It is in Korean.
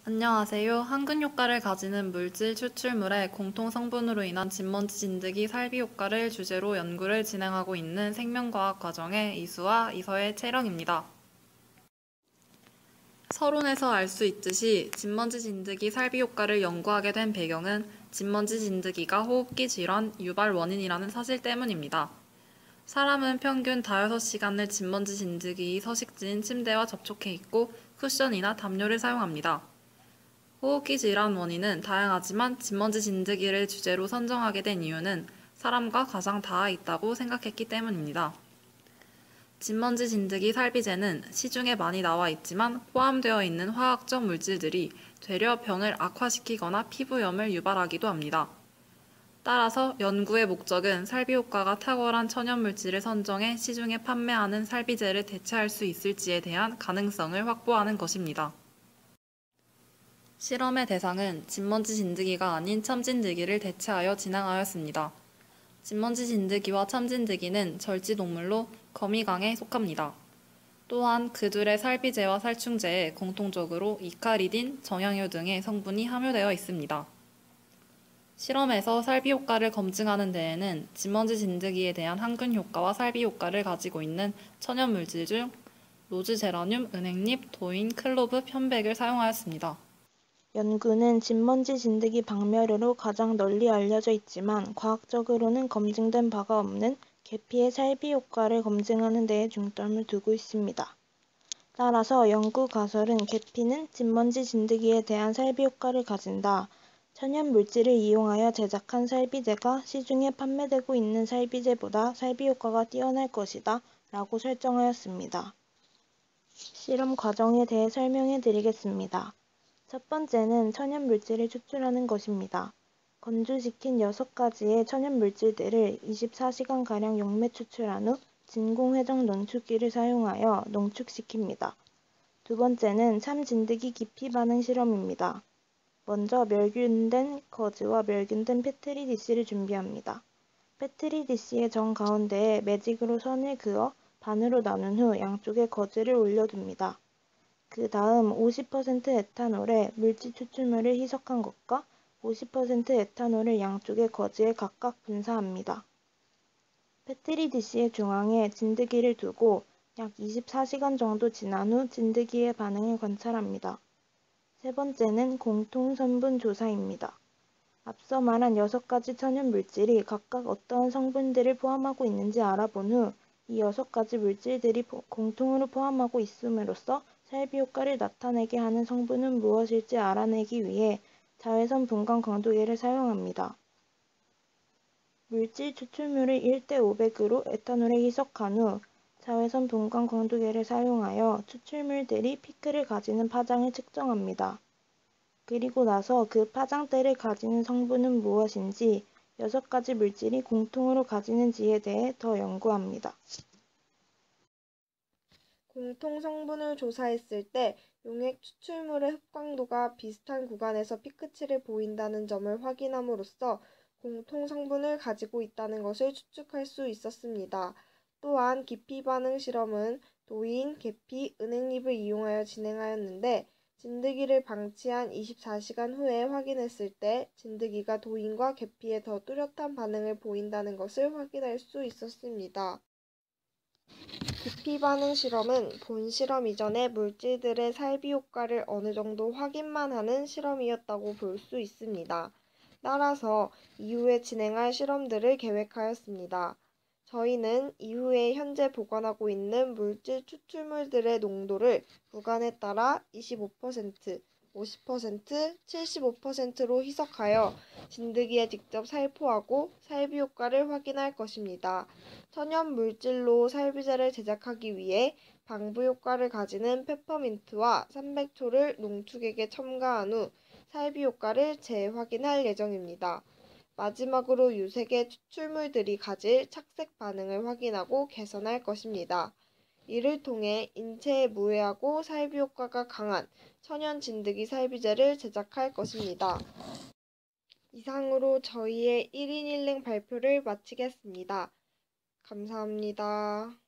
안녕하세요. 항균 효과를 가지는 물질 추출물의 공통 성분으로 인한 진먼지 진드기 살비 효과를 주제로 연구를 진행하고 있는 생명과학 과정의 이수와 이서의 채령입니다. 서론에서 알 수 있듯이 진먼지 진드기 살비 효과를 연구하게 된 배경은 진먼지 진드기가 호흡기 질환 유발 원인이라는 사실 때문입니다. 사람은 평균 5시간을 진먼지 진드기 서식지인 침대와 접촉해 있고 쿠션이나 담요를 사용합니다. 호흡기 질환 원인은 다양하지만 진먼지 진드기를 주제로 선정하게 된 이유는 사람과 가장 닿아 있다고 생각했기 때문입니다. 진먼지 진드기 살비제는 시중에 많이 나와 있지만 포함되어 있는 화학적 물질들이 되려 병을 악화시키거나 피부염을 유발하기도 합니다. 따라서 연구의 목적은 살비 효과가 탁월한 천연물질을 선정해 시중에 판매하는 살비제를 대체할 수 있을지에 대한 가능성을 확보하는 것입니다. 실험의 대상은 진먼지 진드기가 아닌 참진드기를 대체하여 진행하였습니다. 진먼지 진드기와 참진드기는 절지동물로 거미강에 속합니다. 또한 그들의 살비제와 살충제에 공통적으로 이카리딘, 정향효 등의 성분이 함유되어 있습니다. 실험에서 살비 효과를 검증하는 데에는 진먼지 진드기에 대한 항균 효과와 살비 효과를 가지고 있는 천연물질 중 로즈제라늄, 은행잎, 도인, 클로브, 편백을 사용하였습니다. 연구는 진먼지 진드기 박멸으로 가장 널리 알려져 있지만 과학적으로는 검증된 바가 없는 계피의 살비 효과를 검증하는 데에 중점을 두고 있습니다. 따라서 연구 가설은 계피는 진먼지 진드기에 대한 살비 효과를 가진다. 천연 물질을 이용하여 제작한 살비제가 시중에 판매되고 있는 살비제보다 살비 효과가 뛰어날 것이다. 라고 설정하였습니다. 실험 과정에 대해 설명해 드리겠습니다. 첫 번째는 천연물질을 추출하는 것입니다. 건조시킨 6가지의 천연물질들을 24시간가량 용매 추출한 후 진공회전 농축기를 사용하여 농축시킵니다. 두 번째는 참진드기 기피 반응 실험입니다. 먼저 멸균된 거즈와 멸균된 페트리 디시를 준비합니다. 페트리 디시의 정가운데에 매직으로 선을 그어 반으로 나눈 후 양쪽에 거즈를 올려둡니다. 그 다음 50% 에탄올에 물질 추출물을 희석한 것과 50% 에탄올을 양쪽의 거즈에 각각 분사합니다. 페트리 디시의 중앙에 진드기를 두고 약 24시간 정도 지난 후 진드기의 반응을 관찰합니다. 세 번째는 공통 성분 조사입니다. 앞서 말한 6가지 천연 물질이 각각 어떠한 성분들을 포함하고 있는지 알아본 후 이 6가지 물질들이 공통으로 포함하고 있음으로써 살비 효과를 나타내게 하는 성분은 무엇일지 알아내기 위해 자외선 분광 광도계를 사용합니다. 물질 추출물을 1대500으로 에탄올에 희석한 후 자외선 분광 광도계를 사용하여 추출물들이 피크를 가지는 파장을 측정합니다. 그리고 나서 그 파장대를 가지는 성분은 무엇인지 6가지 물질이 공통으로 가지는지에 대해 더 연구합니다. 공통 성분을 조사했을 때 용액 추출물의 흡광도가 비슷한 구간에서 피크치를 보인다는 점을 확인함으로써 공통 성분을 가지고 있다는 것을 추측할 수 있었습니다. 또한 기피 반응 실험은 도인, 계피, 은행잎을 이용하여 진행하였는데 진드기를 방치한 24시간 후에 확인했을 때 진드기가 도인과 계피에 더 뚜렷한 반응을 보인다는 것을 확인할 수 있었습니다. 기피 반응 실험은 본 실험 이전의 물질들의 살비 효과를 어느 정도 확인만 하는 실험이었다고 볼 수 있습니다. 따라서 이후에 진행할 실험들을 계획하였습니다. 저희는 이후에 현재 보관하고 있는 물질 추출물들의 농도를 구간에 따라 25%, 50%, 75%로 희석하여 진드기에 직접 살포하고 살비 효과를 확인할 것입니다. 천연 물질로 살비제를 제작하기 위해 방부 효과를 가지는 페퍼민트와 300초를 농축액에 첨가한 후 살비 효과를 재확인할 예정입니다. 마지막으로 유색의 추출물들이 가질 착색 반응을 확인하고 개선할 것입니다. 이를 통해 인체에 무해하고 살비 효과가 강한 천연 진드기 살비제를 제작할 것입니다. 이상으로 저희의 1인 1랭 발표를 마치겠습니다. 감사합니다.